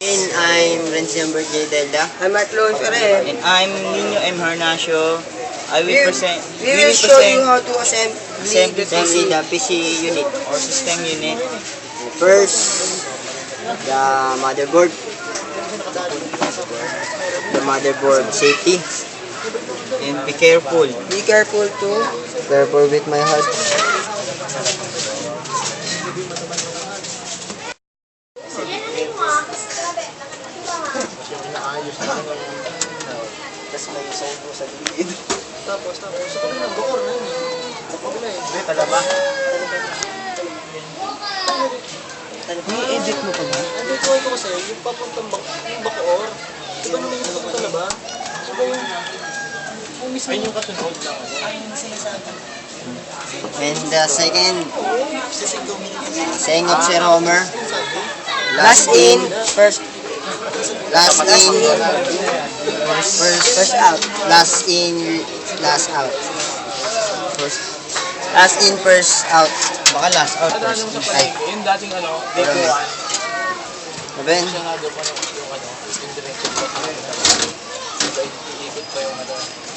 And I'm Renzi J. Delda. I'm Mark Lonsore. And I'm Nino M. Harnasio. We will show you how to assemble The PC unit. or system unit. First, the motherboard. The motherboard safety. And be careful. Be careful too. Careful with my heart. Tapos may sound po sa gilid. Tapos, sa kanila, bukor na yun. Bukor na yun. Hindi, talaba. I-edit mo pa ba? Hindi ko ito kasi, yung papuntang yung bakoor. Diba naman yung papunta ba? Diba yung mismo yung kasunod lang. Ayun yung sinasabi. And the second of Sir Homer. Last in, first out. Last in, first out. Baka last out At first. ano sa palengke, yung dating Deco 1. Ben, Siya nga doon pa yung diretso. Ikot pa yung